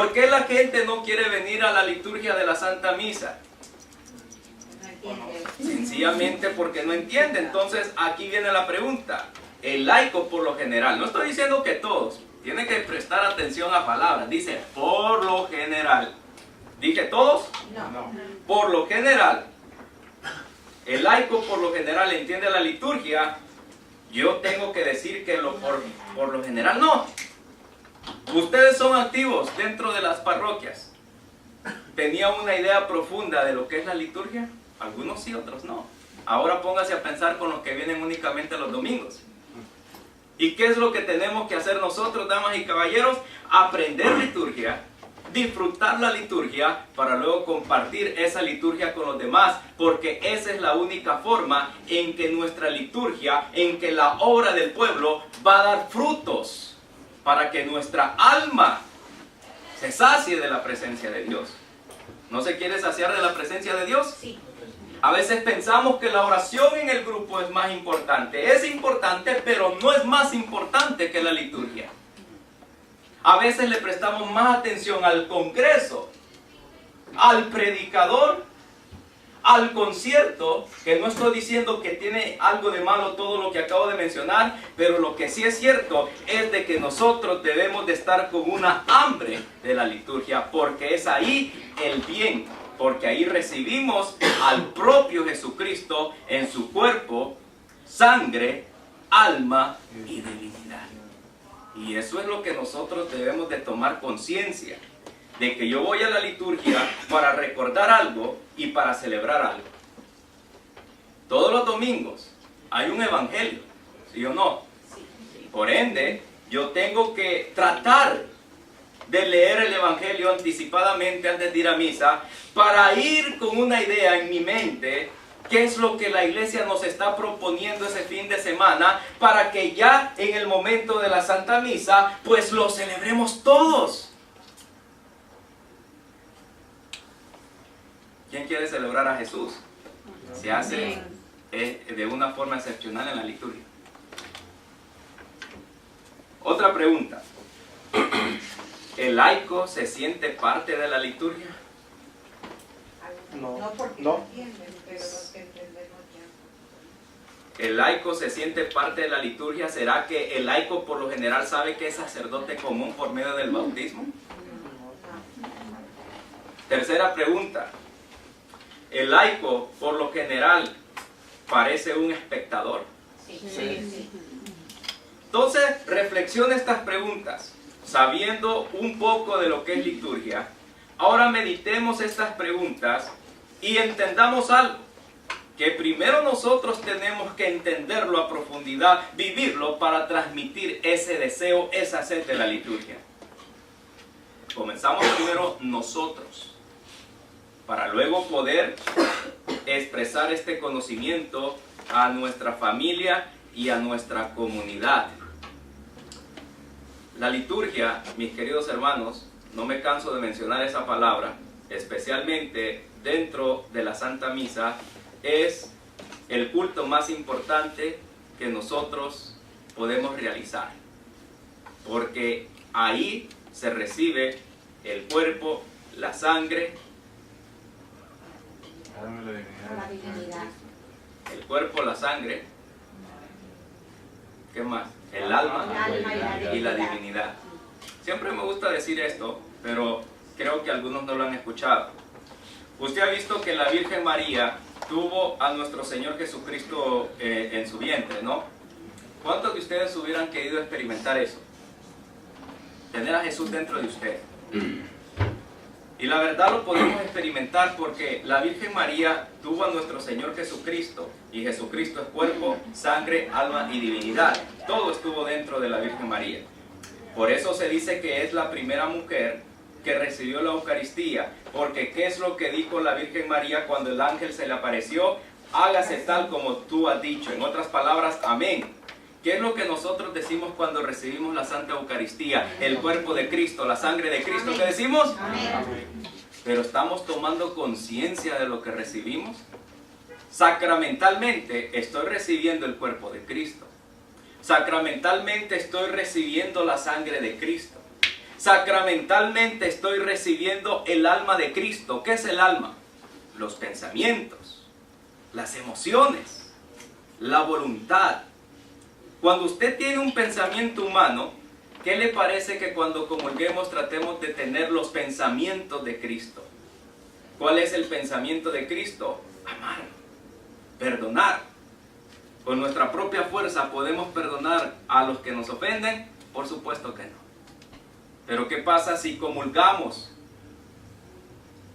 ¿Por qué la gente no quiere venir a la liturgia de la Santa Misa? Sencillamente porque no entiende. Entonces aquí viene la pregunta. El laico por lo general, no estoy diciendo que todos, tiene que prestar atención a palabras, dice por lo general. ¿Dije todos? No. Por lo general, el laico por lo general entiende la liturgia. Yo tengo que decir que por lo general no. Ustedes son activos dentro de las parroquias. ¿Tenía una idea profunda de lo que es la liturgia? Algunos sí, otros no. Ahora póngase a pensar con los que vienen únicamente los domingos. ¿Y qué es lo que tenemos que hacer nosotros, damas y caballeros? Aprender liturgia, disfrutar la liturgia, para luego compartir esa liturgia con los demás, porque esa es la única forma en que nuestra liturgia, en que la obra del pueblo va a dar frutos, para que nuestra alma se sacie de la presencia de Dios. ¿No se quiere saciar de la presencia de Dios? Sí. A veces pensamos que la oración en el grupo es más importante. Es importante, pero no es más importante que la liturgia. A veces le prestamos más atención al congreso, al predicador, al concierto, que no estoy diciendo que tiene algo de malo todo lo que acabo de mencionar, pero lo que sí es cierto es de que nosotros debemos de estar con una hambre de la liturgia, porque es ahí el bien, porque ahí recibimos al propio Jesucristo en su cuerpo, sangre, alma y divinidad. Y eso es lo que nosotros debemos de tomar conciencia, de que yo voy a la liturgia para recordar algo y para celebrar algo. Todos los domingos hay un evangelio, ¿sí o no? Por ende, yo tengo que tratar de leer el evangelio anticipadamente antes de ir a misa, para ir con una idea en mi mente, qué es lo que la iglesia nos está proponiendo ese fin de semana, para que ya en el momento de la Santa Misa, pues lo celebremos todos. ¿Quién quiere celebrar a Jesús? Se hace de una forma excepcional en la liturgia. Otra pregunta. ¿El laico se siente parte de la liturgia? No, porque No. entienden, pero los que entendemos ya. ¿El laico se siente parte de la liturgia? ¿Será que el laico por lo general sabe que es sacerdote común por medio del bautismo? Tercera pregunta. ¿El laico por lo general parece un espectador? Sí. Entonces, reflexione estas preguntas, sabiendo un poco de lo que es liturgia. Ahora meditemos estas preguntas y entendamos algo, que primero nosotros tenemos que entenderlo a profundidad, vivirlo para transmitir ese deseo, esa sed de la liturgia. Comenzamos primero nosotros, para luego poder expresar este conocimiento a nuestra familia y a nuestra comunidad. La liturgia, mis queridos hermanos, no me canso de mencionar esa palabra, especialmente dentro de la Santa Misa, es el culto más importante que nosotros podemos realizar, porque ahí se recibe el cuerpo, la sangre, La divinidad. el cuerpo, la sangre, ¿qué más? El alma y la divinidad. Siempre me gusta decir esto, pero creo que algunos no lo han escuchado. Usted ha visto que la Virgen María tuvo a nuestro Señor Jesucristo en su vientre, ¿no? ¿Cuántos de ustedes hubieran querido experimentar eso? Tener a Jesús dentro de usted. Y la verdad lo podemos experimentar porque la Virgen María tuvo a nuestro Señor Jesucristo, y Jesucristo es cuerpo, sangre, alma y divinidad. Todo estuvo dentro de la Virgen María. Por eso se dice que es la primera mujer que recibió la Eucaristía, porque ¿qué es lo que dijo la Virgen María cuando el ángel se le apareció? Hágase tal como tú has dicho. En otras palabras, amén. ¿Qué es lo que nosotros decimos cuando recibimos la Santa Eucaristía? El cuerpo de Cristo, la sangre de Cristo. ¿Qué decimos? Amén. Pero ¿estamos tomando conciencia de lo que recibimos? Sacramentalmente estoy recibiendo el cuerpo de Cristo. Sacramentalmente estoy recibiendo la sangre de Cristo. Sacramentalmente estoy recibiendo el alma de Cristo. ¿Qué es el alma? Los pensamientos, las emociones, la voluntad. Cuando usted tiene un pensamiento humano, ¿qué le parece que cuando comulguemos tratemos de tener los pensamientos de Cristo? ¿Cuál es el pensamiento de Cristo? Amar, perdonar. ¿Con nuestra propia fuerza podemos perdonar a los que nos ofenden? Por supuesto que no. Pero ¿qué pasa si comulgamos?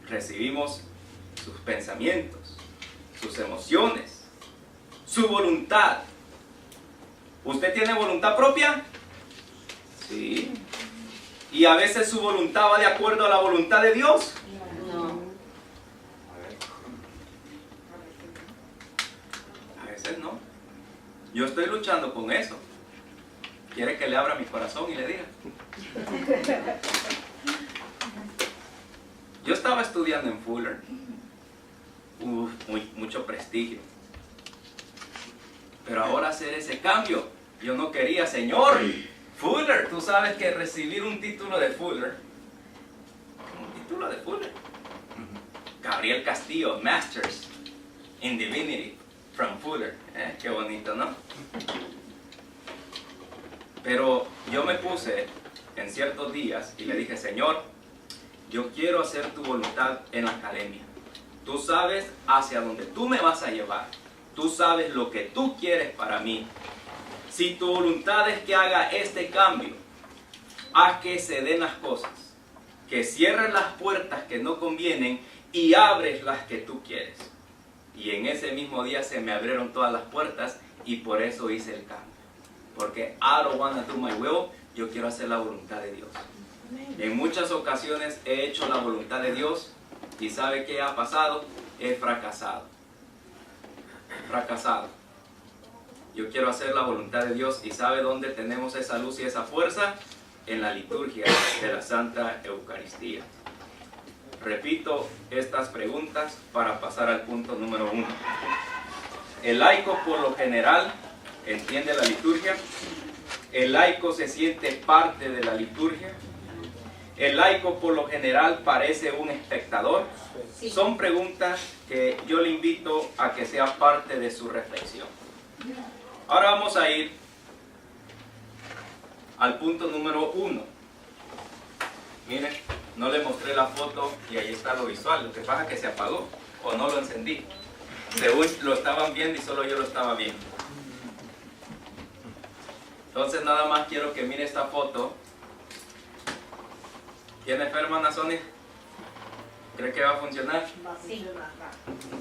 Recibimos sus pensamientos, sus emociones, su voluntad. ¿Usted tiene voluntad propia? Sí. ¿Y a veces su voluntad va de acuerdo a la voluntad de Dios? No. A veces no. Yo estoy luchando con eso. ¿Quiere que le abra mi corazón y le diga? Yo estaba estudiando en Fuller. Mucho prestigio. Pero ahora hacer ese cambio, yo no quería, Señor. Fuller, tú sabes que recibir un título de Fuller, Gabriel Castillo, Masters in Divinity from Fuller, qué bonito, ¿no? Pero yo me puse en ciertos días y le dije, Señor, yo quiero hacer tu voluntad en la academia. Tú sabes hacia dónde tú me vas a llevar. Tú sabes lo que tú quieres para mí. Si tu voluntad es que haga este cambio, haz que se den las cosas, que cierres las puertas que no convienen y abres las que tú quieres. Y en ese mismo día se me abrieron todas las puertas y por eso hice el cambio. Porque I don't want to do my will, yo quiero hacer la voluntad de Dios. En muchas ocasiones he hecho la voluntad de Dios y ¿sabe qué ha pasado? He fracasado. Yo quiero hacer la voluntad de Dios y ¿sabe dónde tenemos esa luz y esa fuerza? En la liturgia de la Santa Eucaristía. Repito estas preguntas para pasar al punto número 1. El laico por lo general entiende la liturgia. El laico se siente parte de la liturgia. El laico por lo general parece un espectador. Sí. Son preguntas que yo le invito a que sea parte de su reflexión. Ahora vamos a ir al punto número 1. Miren, no le mostré la foto y ahí está lo visual. Lo que pasa es que se apagó o no lo encendí. Según lo estaban viendo y solo yo lo estaba viendo. Entonces nada más quiero que mire esta foto. ¿Tiene fe, hermana Sonia? ¿Cree que va a funcionar? Sí.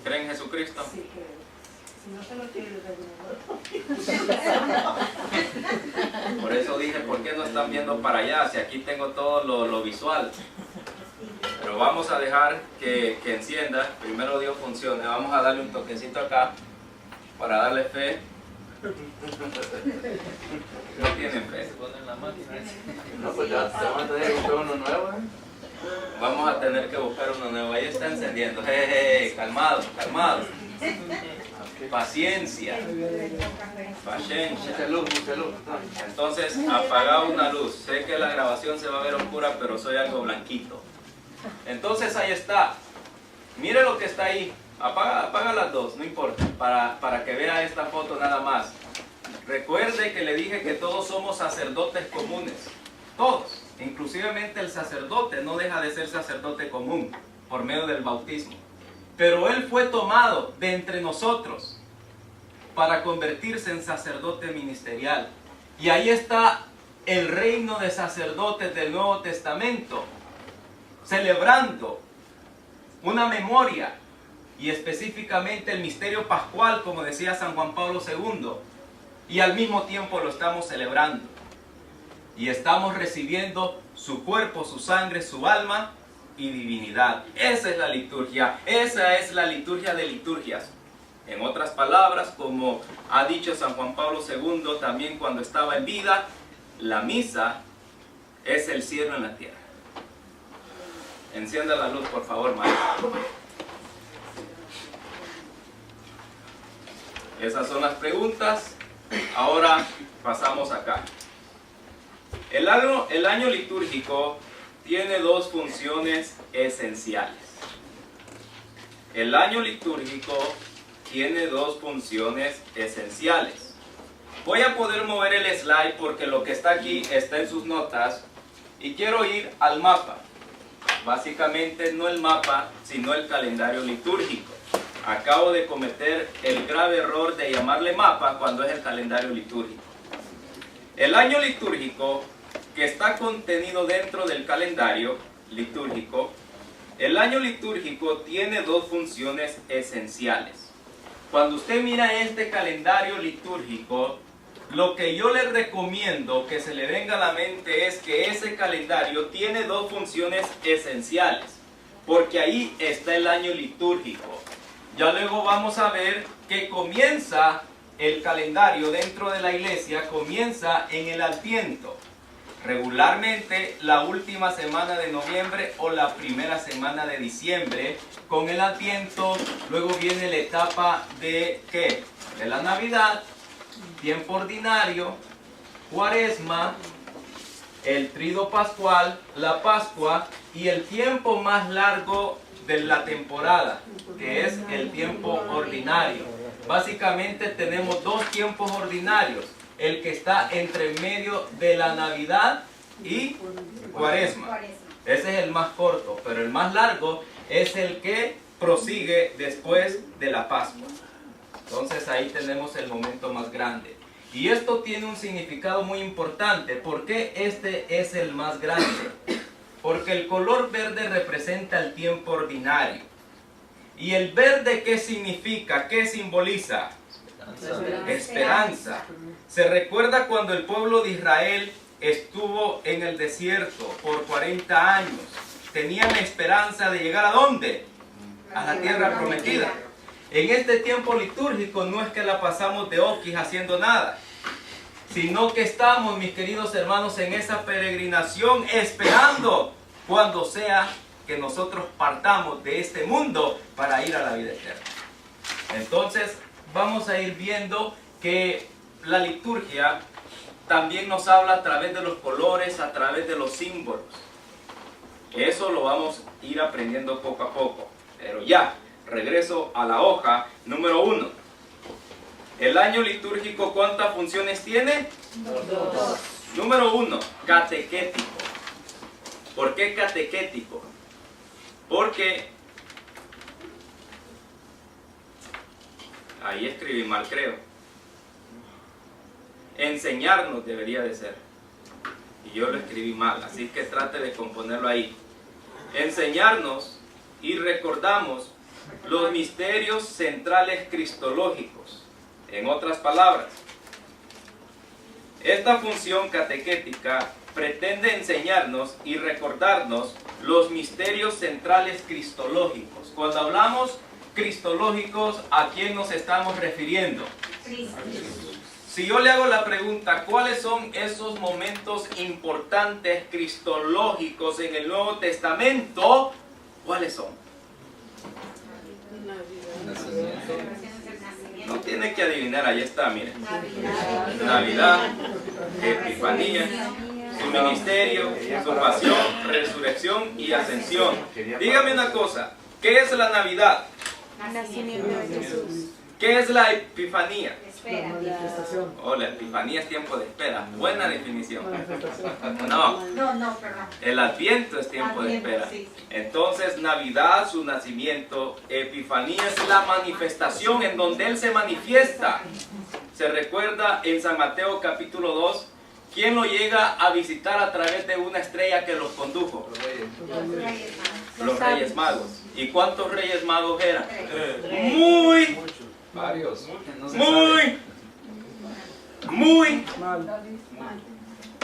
¿Cree en Jesucristo? Sí, creo. Si no se lo quiero, Por eso dije, ¿por qué no están viendo para allá? Si aquí tengo todo lo visual. Pero vamos a dejar que encienda. Primero Dios funcione. Vamos a darle un toquecito acá para darle fe. No tienen fe. No, pues ya se van a tener que buscar uno nuevo, ¿eh? Vamos a tener que buscar uno nuevo. Ahí está encendiendo. Jeje, calmado, calmado. Paciencia. Paciencia. Mucha luz, mucha luz. Entonces, apaga una luz. Sé que la grabación se va a ver oscura, pero soy algo blanquito. Entonces, ahí está. Mire lo que está ahí. Apaga las dos, no importa. Para que vea esta foto nada más. Recuerde que le dije que todos somos sacerdotes comunes. Todos. Inclusivemente el sacerdote no deja de ser sacerdote común por medio del bautismo. Pero él fue tomado de entre nosotros para convertirse en sacerdote ministerial. Y ahí está el reino de sacerdotes del Nuevo Testamento, celebrando una memoria y específicamente el misterio pascual, como decía San Juan Pablo II, y al mismo tiempo lo estamos celebrando. Y estamos recibiendo su cuerpo, su sangre, su alma y divinidad. Esa es la liturgia. Esa es la liturgia de liturgias. En otras palabras, como ha dicho San Juan Pablo II también cuando estaba en vida, la misa es el cielo en la tierra. Encienda la luz, por favor, maestro. Esas son las preguntas. Ahora pasamos acá. El año litúrgico tiene dos funciones esenciales. El año litúrgico tiene dos funciones esenciales. Voy a poder mover el slide porque lo que está aquí está en sus notas y quiero ir al mapa. Básicamente no el mapa, sino el calendario litúrgico. Acabo de cometer el grave error de llamarle mapa cuando es el calendario litúrgico. El año litúrgico que está contenido dentro del calendario litúrgico, el año litúrgico tiene dos funciones esenciales. Cuando usted mira este calendario litúrgico, lo que yo le recomiendo que se le venga a la mente es que ese calendario tiene dos funciones esenciales, porque ahí está el año litúrgico. Ya luego vamos a ver que comienza el calendario dentro de la iglesia, comienza en el Adviento. Regularmente la última semana de noviembre o la primera semana de diciembre. Con el Adviento luego viene la etapa de ¿qué? De la Navidad, tiempo ordinario, Cuaresma, el Tríodo Pascual, la Pascua y el tiempo más largo de la temporada, que es el tiempo ordinario. Básicamente tenemos dos tiempos ordinarios, el que está entre medio de la Navidad y Cuaresma. Ese es el más corto, pero el más largo es el que prosigue después de la Pascua. Entonces ahí tenemos el momento más grande. Y esto tiene un significado muy importante. ¿Por qué este es el más grande? Porque el color verde representa el tiempo ordinario. ¿Y el verde qué significa? ¿Qué simboliza? Esperanza. Se recuerda cuando el pueblo de Israel estuvo en el desierto por 40 años. Tenían la esperanza de llegar ¿a dónde? A la tierra prometida. En este tiempo litúrgico no es que la pasamos de oquis haciendo nada, sino que estamos, mis queridos hermanos, en esa peregrinación esperando cuando sea que nosotros partamos de este mundo para ir a la vida eterna. Entonces vamos a ir viendo que la liturgia también nos habla a través de los colores, a través de los símbolos. Eso lo vamos a ir aprendiendo poco a poco. Pero ya, regreso a la hoja número 1. El año litúrgico, ¿cuántas funciones tiene? 2. Número 1, catequético. ¿Por qué catequético? Porque ahí escribí mal, creo. Enseñarnos debería de ser. Y yo lo escribí mal, así que trate de componerlo ahí. Enseñarnos y recordamos los misterios centrales cristológicos. En otras palabras, esta función catequética pretende enseñarnos y recordarnos los misterios centrales cristológicos. Cuando hablamos cristológicos, ¿a quién nos estamos refiriendo? Cristo. Si yo le hago la pregunta, ¿cuáles son esos momentos importantes cristológicos en el Nuevo Testamento? ¿Cuáles son? No tiene que adivinar, ahí está, miren. Navidad, Epifanía, su ministerio, su pasión, resurrección y ascensión. Dígame una cosa, ¿qué es la Navidad? Nacimiento de Jesús. ¿Qué es la Epifanía? Espera. Oh, la Epifanía es tiempo de espera. Buena definición. No, No, perdón. el Adviento es tiempo de espera. Sí. Entonces, Navidad, su nacimiento, Epifanía es la manifestación en donde Él se manifiesta. Se recuerda en San Mateo capítulo 2, ¿quién lo llega a visitar a través de una estrella que los condujo? Los Reyes Magos. ¿Y cuántos Reyes Magos eran? Muy, Varios. muy,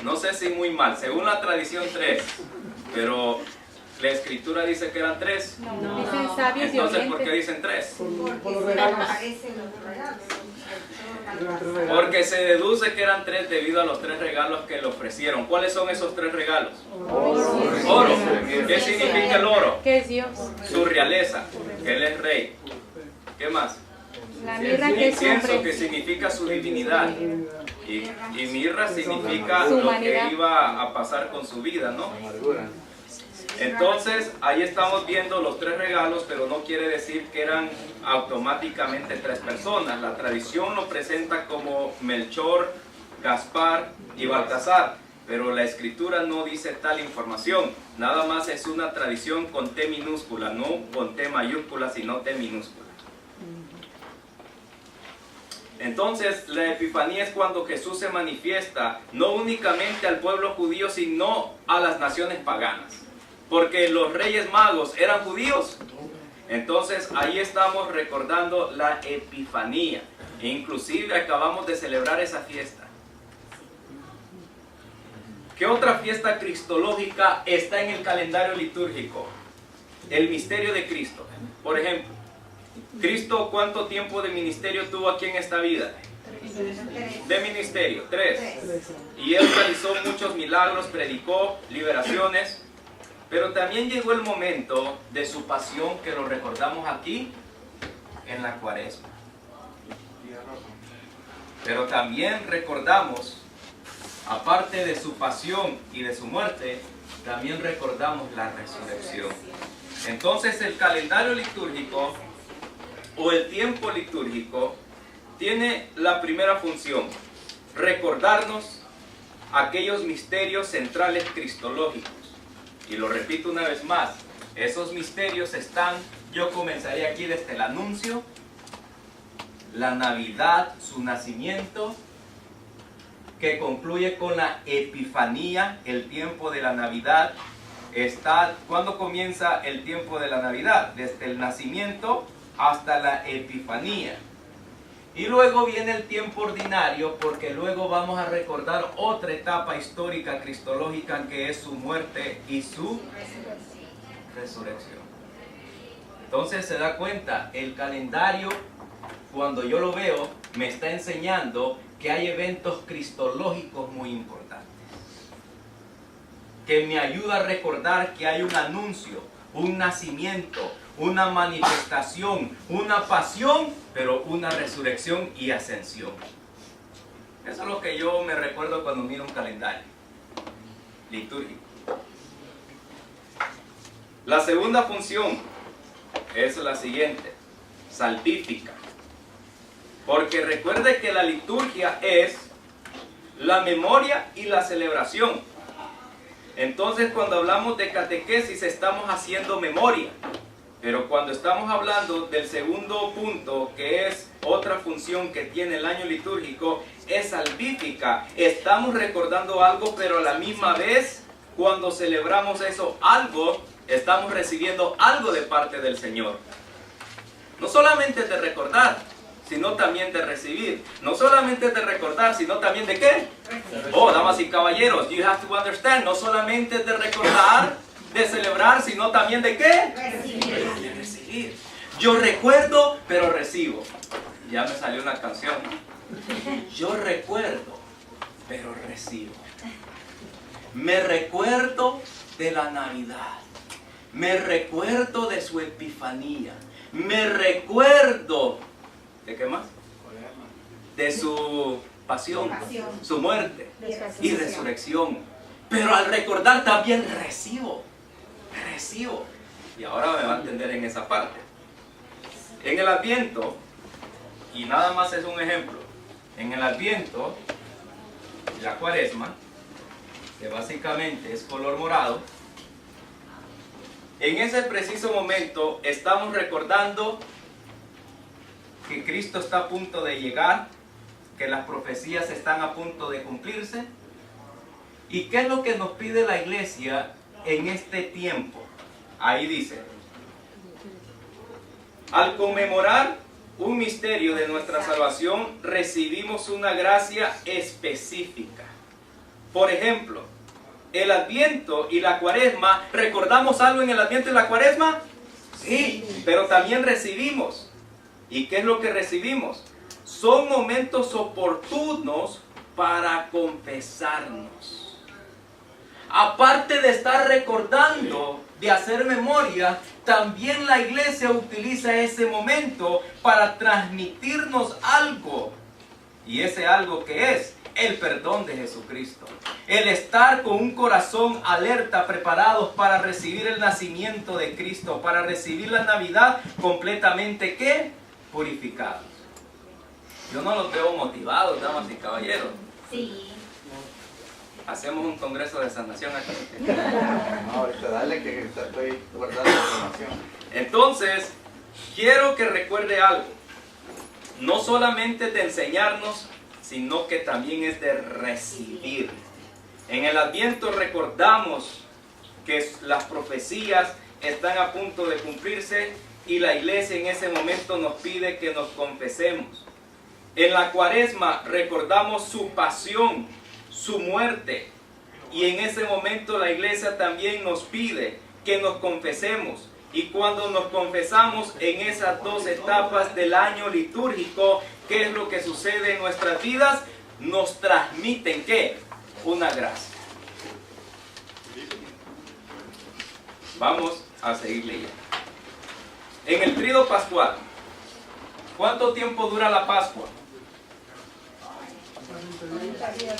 no sé si muy mal, según la tradición 3, pero la escritura dice que eran 3. Dicen sabios y Entonces, ¿por qué oyentes. dicen 3? Porque se aparecen los regalos. Porque se deduce que eran 3 debido a los 3 regalos que le ofrecieron. ¿Cuáles son esos 3 regalos? Oro. ¿Qué significa el oro? ¿Qué es Dios? Su realeza, que Él es rey. ¿Qué más? La mirra, que es Incienso, que hombre. significa su divinidad. Y mirra significa Su lo humanidad. que iba a pasar con su vida, ¿no? Amargura. Entonces, ahí estamos viendo los 3 regalos, pero no quiere decir que eran automáticamente 3 personas. La tradición lo presenta como Melchor, Gaspar y Baltasar, pero la escritura no dice tal información. Nada más es una tradición con T minúscula, no con T mayúscula, sino T minúscula. Entonces, la Epifanía es cuando Jesús se manifiesta no únicamente al pueblo judío, sino a las naciones paganas. Porque los reyes magos eran judíos. Entonces, ahí estamos recordando la Epifanía. E inclusive acabamos de celebrar esa fiesta. ¿Qué otra fiesta cristológica está en el calendario litúrgico? El misterio de Cristo. Por ejemplo, Cristo, ¿cuánto tiempo de ministerio tuvo aquí en esta vida? De ministerio, 3. Y Él realizó muchos milagros, predicó liberaciones, pero también llegó el momento de su pasión, que lo recordamos aquí en la Cuaresma. Pero también recordamos, aparte de su pasión y de su muerte, también recordamos la resurrección. Entonces el calendario litúrgico o el tiempo litúrgico tiene la primera función: recordarnos aquellos misterios centrales cristológicos. Y lo repito una vez más, esos misterios están, yo comenzaré aquí desde el anuncio, la Navidad, su nacimiento, que concluye con la Epifanía, el tiempo de la Navidad. ¿Cuándo comienza el tiempo de la Navidad? Desde el nacimiento hasta la Epifanía. Y luego viene el tiempo ordinario, porque luego vamos a recordar otra etapa histórica cristológica, que es su muerte y su resurrección. Entonces se da cuenta, el calendario, cuando yo lo veo, me está enseñando que hay eventos cristológicos muy importantes, que me ayuda a recordar que hay un anuncio, un nacimiento, una manifestación, una pasión, pero una resurrección y ascensión. Eso es lo que yo me recuerdo cuando miro un calendario litúrgico. La segunda función es la siguiente: salvífica. Porque recuerde que la liturgia es la memoria y la celebración. Entonces, cuando hablamos de catequesis, estamos haciendo memoria. Pero cuando estamos hablando del segundo punto, que es otra función que tiene el año litúrgico, es salvífica. Estamos recordando algo, pero a la misma vez, cuando celebramos eso algo, estamos recibiendo algo de parte del Señor. No solamente de recordar, sino también de recibir. No solamente de recordar, sino también de ¿qué? Oh, damas y caballeros, you have to understand, no solamente de recordar, de celebrar, sino también de ¿qué? De recibir. Yo recuerdo, pero recibo. Ya me salió una canción. Yo recuerdo, pero recibo. Me recuerdo de la Navidad. Me recuerdo de su Epifanía. Me recuerdo, ¿de qué más? De su pasión, su muerte y resurrección. Pero al recordar también recibo. Y ahora me va a entender en esa parte. En el Adviento, y nada más es un ejemplo, en el Adviento, la Cuaresma, que básicamente es color morado, en ese preciso momento estamos recordando que Cristo está a punto de llegar, que las profecías están a punto de cumplirse. ¿Y qué es lo que nos pide la iglesia en este tiempo? Ahí dice: al conmemorar un misterio de nuestra salvación, recibimos una gracia específica. Por ejemplo, el Adviento y la Cuaresma, ¿recordamos algo en el Adviento y la Cuaresma? Sí, pero también recibimos. ¿Y qué es lo que recibimos? Son momentos oportunos para confesarnos. Aparte de estar recordando, de hacer memoria, también la iglesia utiliza ese momento para transmitirnos algo. ¿Y ese algo qué es? el perdón de Jesucristo. El estar con un corazón alerta, preparados para recibir el nacimiento de Cristo, para recibir la Navidad completamente, ¿qué? Purificados. Yo no los veo motivados, damas y caballeros. Sí. Hacemos un congreso de sanación aquí. No, ahorita dale que estoy guardando información. Entonces, quiero que recuerde algo. No solamente de enseñarnos, sino que también es de recibir. En el Adviento recordamos que las profecías están a punto de cumplirse y la iglesia en ese momento nos pide que nos confesemos. En la Cuaresma recordamos su pasión, su muerte, y en ese momento la iglesia también nos pide que nos confesemos. Y cuando nos confesamos en esas dos etapas del año litúrgico, ¿qué es lo que sucede en nuestras vidas? Nos transmiten, ¿qué? Una gracia. Vamos a seguir leyendo. En el tríodo pascual, ¿cuánto tiempo dura la Pascua? 40 días.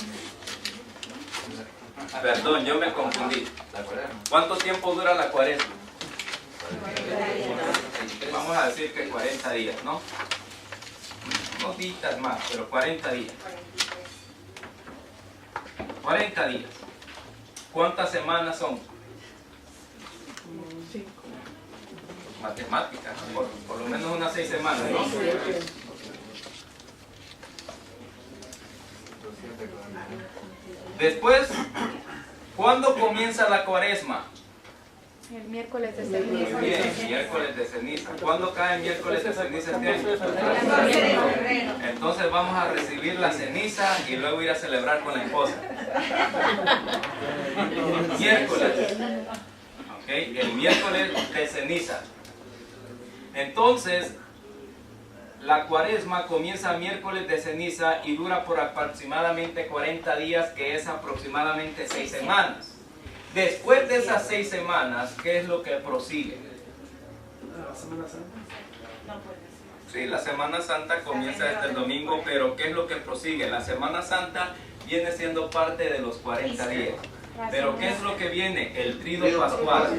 Perdón, yo me confundí. La Cuaresma. ¿Cuánto tiempo dura la Cuaresma? Vamos a decir que 40 días, ¿no? Unos días más, pero 40 días. 40 días. ¿Cuántas semanas son? Matemáticas, ¿no? Por lo menos unas 6 semanas, ¿no? Después, ¿cuándo comienza la Cuaresma? El miércoles de Muy ceniza. bien, miércoles de ceniza. ¿Cuándo cae el miércoles de ceniza este año? Entonces vamos a recibir la ceniza y luego ir a celebrar con la esposa. Miércoles. ¿Ok? El miércoles de ceniza. Entonces, la Cuaresma comienza miércoles de ceniza y dura por aproximadamente 40 días, que es aproximadamente 6 semanas. Después de esas 6 semanas, ¿qué es lo que prosigue? La Semana Santa. Sí, la Semana Santa comienza desde el domingo, pero ¿qué es lo que prosigue? La Semana Santa viene siendo parte de los 40 días. Pero ¿qué es lo que viene? El tríodo pascual.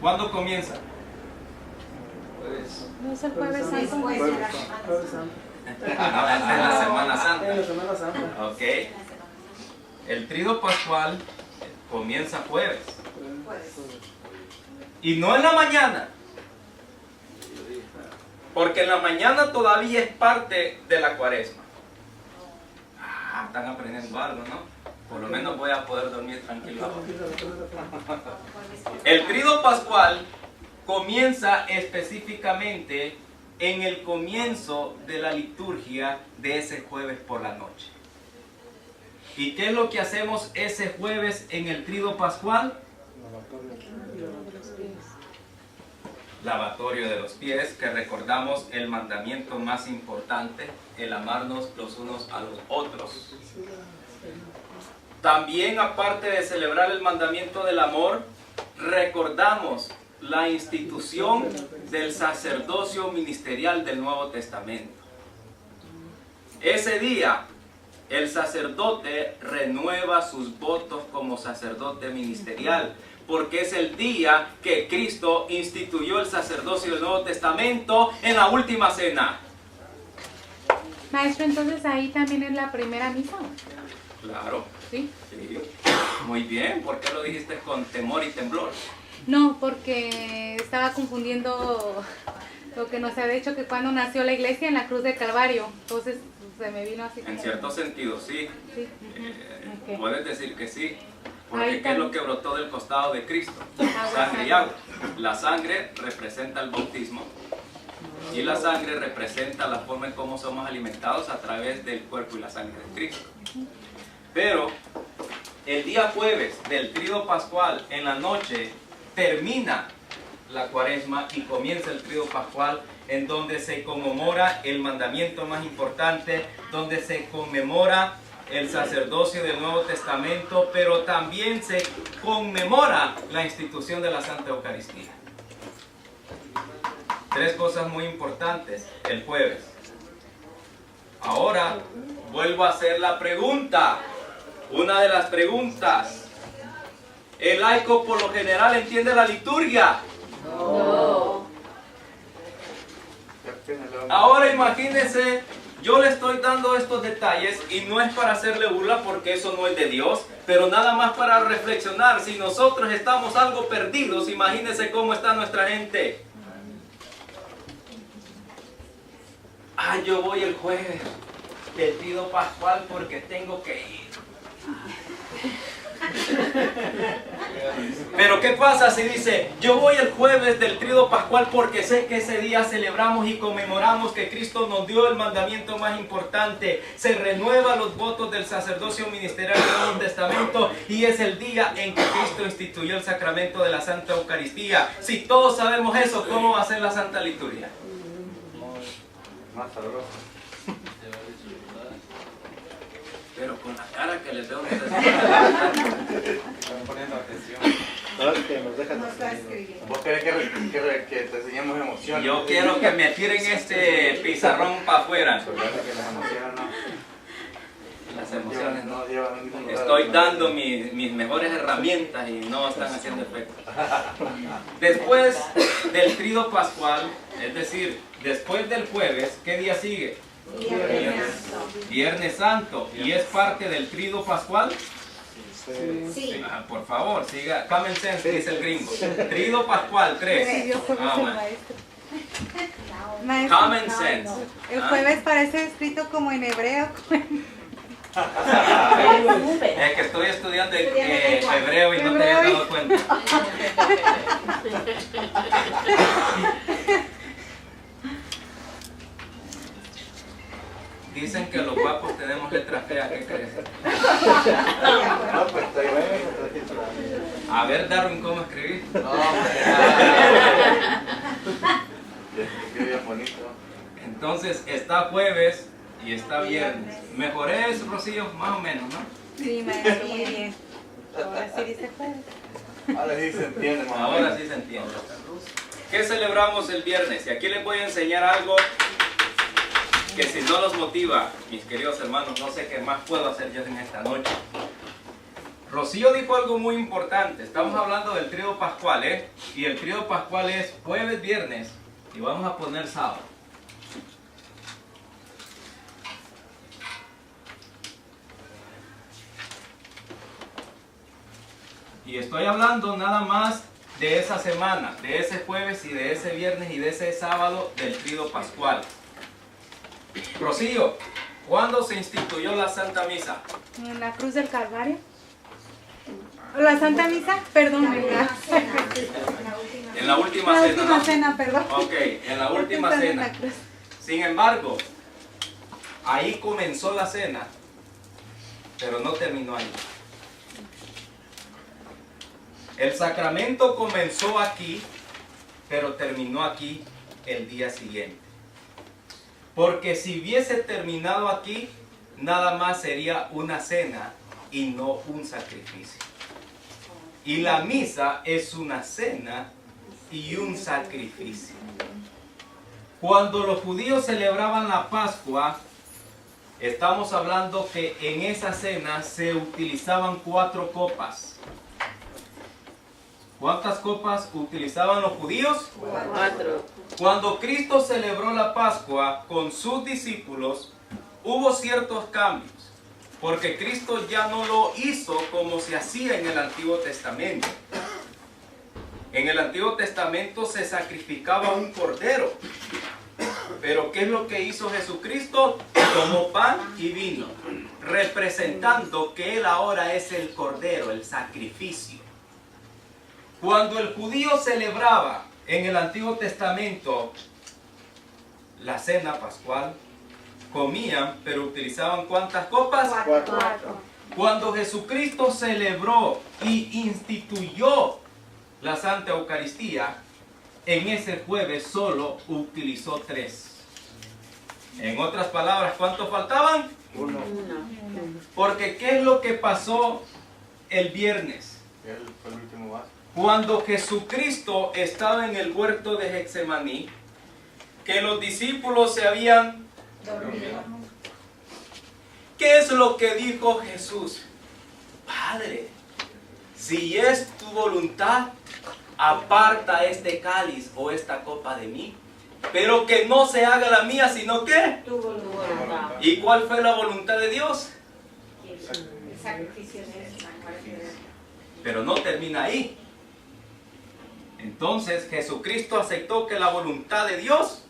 ¿Cuándo comienza? No es el jueves santo. Después de la Jueves Santo. No, es de la Semana Santa. En la Semana Santa. Ok. El tríodo pascual comienza jueves. Y no en la mañana. Porque en la mañana todavía es parte de la Cuaresma. Ah, están aprendiendo algo, ¿no? Por lo menos voy a poder dormir tranquilo ahora. El tríodo pascual comienza específicamente en el comienzo de la liturgia de ese jueves por la noche. ¿Y qué es lo que hacemos ese jueves en el tríodo pascual? Lavatorio de los pies, que recordamos el mandamiento más importante, el amarnos los unos a los otros. También, aparte de celebrar el mandamiento del amor, recordamos la institución del sacerdocio ministerial del Nuevo Testamento. Ese día, el sacerdote renueva sus votos como sacerdote ministerial, porque es el día que Cristo instituyó el sacerdocio del Nuevo Testamento en la última cena. Maestro, entonces ahí también es la primera misa. Claro. ¿Sí? Sí. Muy bien. ¿Por qué lo dijiste con temor y temblor? No, porque estaba confundiendo lo que nos había dicho que cuando nació la iglesia en la cruz del Calvario. Entonces se me vino así. En como- cierto sentido, sí. Sí. Ok. Puedes decir que sí. Porque Ahí ¿qué es lo también. que brotó del costado de Cristo? Agua, Sangre y agua. La sangre representa el bautismo. Y la sangre representa la forma en cómo somos alimentados a través del cuerpo y la sangre de Cristo. Pero el día jueves del tríodo pascual en la noche termina la Cuaresma y comienza el tríodo pascual, en donde se conmemora el mandamiento más importante, donde se conmemora el sacerdocio del Nuevo Testamento, pero también se conmemora la institución de la Santa Eucaristía. 3 cosas muy importantes el jueves. Ahora vuelvo a hacer la pregunta. Una de las preguntas. ¿El laico por lo general entiende la liturgia? No. Ahora imagínense, yo le estoy dando estos detalles y no es para hacerle burla porque eso no es de Dios, pero nada más para reflexionar. Si nosotros estamos algo perdidos, imagínense cómo está nuestra gente. Yo voy el jueves del Trido Pascual porque tengo que ir. Pero ¿qué pasa si dice, yo voy el jueves del Tríodo Pascual porque sé que ese día celebramos y conmemoramos que Cristo nos dio el mandamiento más importante, se renueva los votos del sacerdocio ministerial del Nuevo Testamento y es el día en que Cristo instituyó el sacramento de la Santa Eucaristía? Si todos sabemos eso, ¿cómo va a ser la Santa Liturgia? Más sabroso. Pero con la cara que les veo, Están poniendo atención. No está escribiendo. ¿Vos querés que te enseñemos emociones? yo quiero que me tiren este pizarrón para afuera. Recuerda que las emociones no. Las emociones no. llevan a ningún lugar. Estoy dando mis mejores herramientas y no están haciendo efecto. Después del Tríodo Pascual, es decir, después del jueves, ¿qué día sigue? Viernes Santo. ¿Y es parte del Tríodo Pascual? Sí. Por favor, siga. Common sense, dice el gringo. Tríodo Pascual, 3. Sí, Dios fue Ah, el bueno. maestro. Maestro, Common sense. el jueves parece escrito como en hebreo. Es que estoy estudiando hebreo y no te habías dado cuenta. Dicen que los guapos tenemos letras feas, ¿qué crees? No, pues está bien. A ver, Darwin, ¿cómo escribir? No, qué bien bonito. Entonces, está jueves y está viernes. ¿Mejoré eso, Rocío? Más o menos, ¿no? Sí, maestro, muy bien. Ahora sí dice jueves. Ahora sí se entiende, mamá. Ahora sí se entiende. ¿Qué celebramos el viernes? Y aquí les voy a enseñar algo que si no los motiva, mis queridos hermanos, no sé qué más puedo hacer yo en esta noche. Rocío dijo algo muy importante. Estamos hablando del Tríodo Pascual, ¿eh? Y el Tríodo Pascual es jueves, viernes y vamos a poner sábado. Y estoy hablando nada más de esa semana, de ese jueves y de ese viernes y de ese sábado del Tríodo Pascual. Rocío, ¿cuándo se instituyó la Santa Misa? En la cruz del Calvario. La Santa Misa, perdón, ¿verdad? En la última La cena, última ¿no? cena, perdón. Ok, en la última Pensando en cena. la cruz. Sin embargo, ahí comenzó la cena, pero no terminó ahí. El sacramento comenzó aquí, pero terminó aquí el día siguiente. Porque si hubiese terminado aquí, nada más sería una cena y no un sacrificio. Y la misa es una cena y un sacrificio. Cuando los judíos celebraban la Pascua, estamos hablando que en esa cena se utilizaban 4 copas. ¿Cuántas copas utilizaban los judíos? 4. Cuando Cristo celebró la Pascua con sus discípulos, hubo ciertos cambios, porque Cristo ya no lo hizo como se hacía en el Antiguo Testamento. En el Antiguo Testamento se sacrificaba un cordero, pero ¿qué es lo que hizo Jesucristo? Tomó pan y vino, representando que Él ahora es el cordero, el sacrificio. Cuando el judío celebraba en el Antiguo Testamento la cena pascual, comían, pero utilizaban ¿cuántas copas? 4. Cuando Jesucristo celebró y instituyó la Santa Eucaristía, en ese jueves solo utilizó 3. En otras palabras, ¿cuántos faltaban? 1. Porque ¿qué es lo que pasó el viernes? Él fue el último vaso. Cuando Jesucristo estaba en el huerto de Getsemaní, que los discípulos se habían... Dormido. ¿Qué es lo que dijo Jesús? Padre, si es tu voluntad, aparta este cáliz o esta copa de mí, pero que no se haga la mía, sino que... Tu voluntad. ¿Y cuál fue la voluntad de Dios? El sacrificio de la muerte de Pero no termina ahí. Entonces Jesucristo aceptó que la voluntad de Dios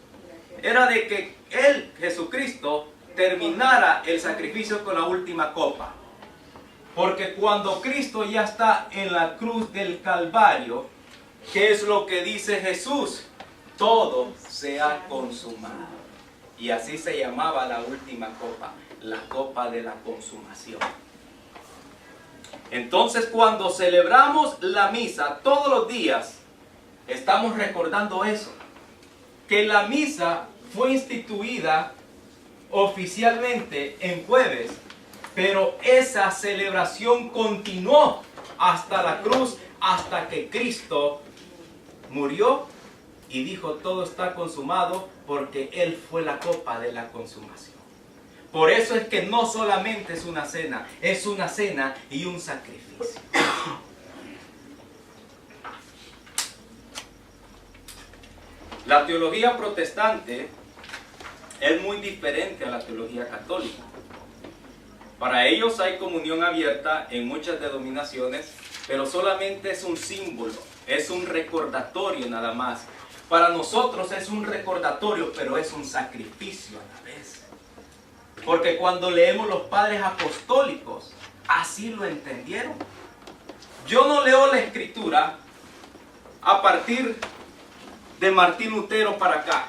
era de que Él, Jesucristo, terminara el sacrificio con la última copa. Porque cuando Cristo ya está en la cruz del Calvario, ¿qué es lo que dice Jesús? Todo se ha consumado. Y así se llamaba la última copa, la copa de la consumación. Entonces, cuando celebramos la misa todos los días, estamos recordando eso. Que la misa fue instituida oficialmente en jueves, pero esa celebración continuó hasta la cruz, hasta que Cristo murió y dijo todo está consumado, porque Él fue la copa de la consumación. Por eso es que no solamente es una cena y un sacrificio. La teología protestante es muy diferente a la teología católica. Para ellos hay comunión abierta en muchas denominaciones, pero solamente es un símbolo, es un recordatorio nada más. Para nosotros es un recordatorio, pero es un sacrificio a la vez. Porque cuando leemos los padres apostólicos, así lo entendieron. Yo no leo la escritura a partir de Martín Lutero para acá.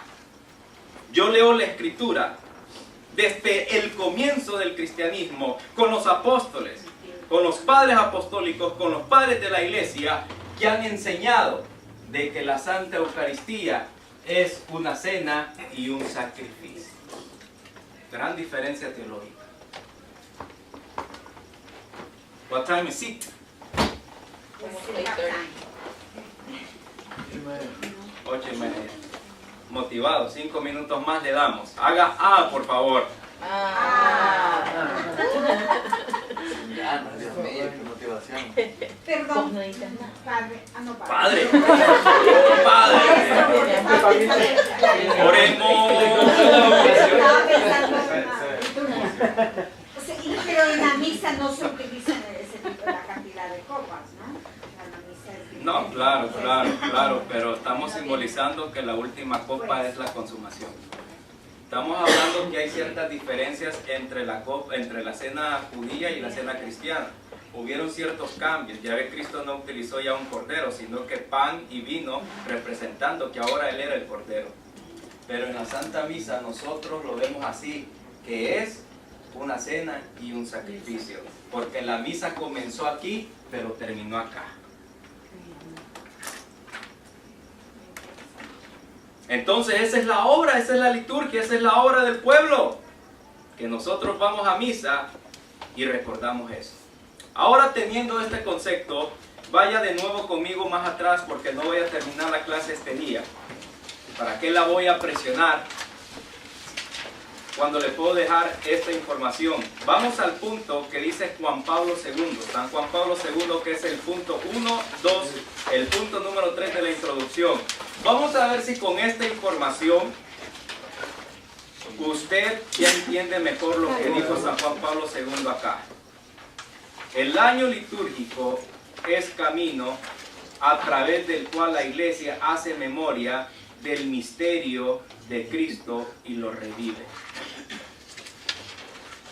Yo leo la escritura desde el comienzo del cristianismo, con los apóstoles, con los padres apostólicos, con los padres de la iglesia, que han enseñado de que la Santa Eucaristía es una cena y un sacrificio. Gran diferencia teológica. What time is it? 8:30. Motivado, 5 minutos más le damos. Haga por favor. Ganas, Dios mío, qué motivación. Perdón. Padre. No, Padre. Padre. Oremos. Estaba pensando pero en la misa no se utiliza ese tipo de la cantidad de copas, ¿no? La misa es No, claro, pero estamos simbolizando que la última copa es la consumación. Estamos hablando que hay ciertas diferencias entre la cena judía y la cena cristiana. Hubieron ciertos cambios. Ya ve, Cristo no utilizó ya un cordero, sino que pan y vino, representando que ahora Él era el cordero. Pero en la Santa Misa nosotros lo vemos así, que es una cena y un sacrificio. Porque la misa comenzó aquí, pero terminó acá. Entonces esa es la obra, esa es la liturgia, esa es la obra del pueblo. Que nosotros vamos a misa y recordamos eso. Ahora, teniendo este concepto, vaya de nuevo conmigo más atrás, porque no voy a terminar la clase este día. ¿Para qué la voy a presionar cuando le puedo dejar esta información? Vamos al punto que dice Juan Pablo II. San Juan Pablo II, que es el punto 1, 2, el punto número 3 de la introducción. Vamos a ver si con esta información usted ya entiende mejor lo que dijo San Juan Pablo II acá. El año litúrgico es camino a través del cual la iglesia hace memoria del misterio de Cristo y lo revive.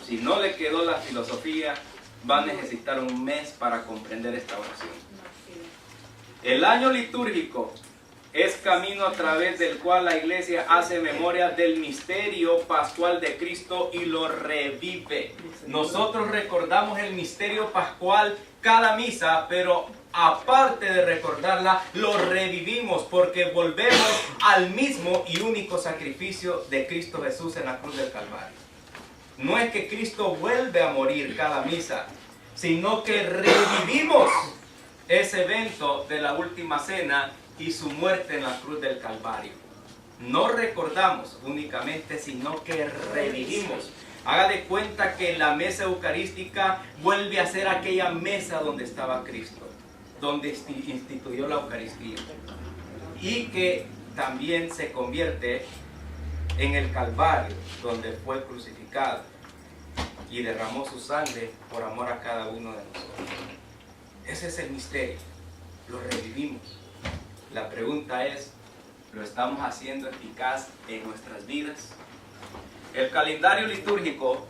Si no le quedó la filosofía, va a necesitar un mes para comprender esta oración. El año litúrgico es camino a través del cual la iglesia hace memoria del misterio pascual de Cristo y lo revive. Nosotros recordamos el misterio pascual cada misa, pero aparte de recordarla, lo revivimos porque volvemos al mismo y único sacrificio de Cristo Jesús en la cruz del Calvario. No es que Cristo vuelve a morir cada misa, sino que revivimos ese evento de la última cena y su muerte en la cruz del Calvario. No recordamos únicamente, sino que revivimos. Haga de cuenta que la mesa eucarística vuelve a ser aquella mesa donde estaba Cristo, donde instituyó la Eucaristía. Y que también se convierte en el Calvario, donde fue crucificado y derramó su sangre por amor a cada uno de nosotros. Ese es el misterio. Lo revivimos. La pregunta es, ¿lo estamos haciendo eficaz en nuestras vidas? El calendario litúrgico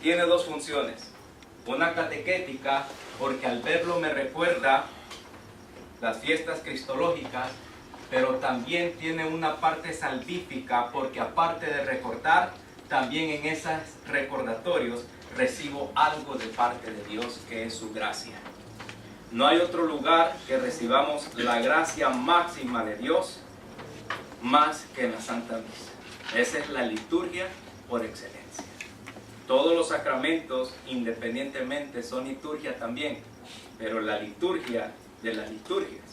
tiene dos funciones. Una catequética, porque al verlo me recuerda las fiestas cristológicas, pero también tiene una parte salvífica, porque aparte de recordar, también en esos recordatorios recibo algo de parte de Dios, que es su gracia. No hay otro lugar que recibamos la gracia máxima de Dios más que en la Santa Misa. Esa es la liturgia por excelencia. Todos los sacramentos, independientemente, son liturgia también, pero la liturgia de las liturgias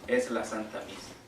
es la Santa Misa.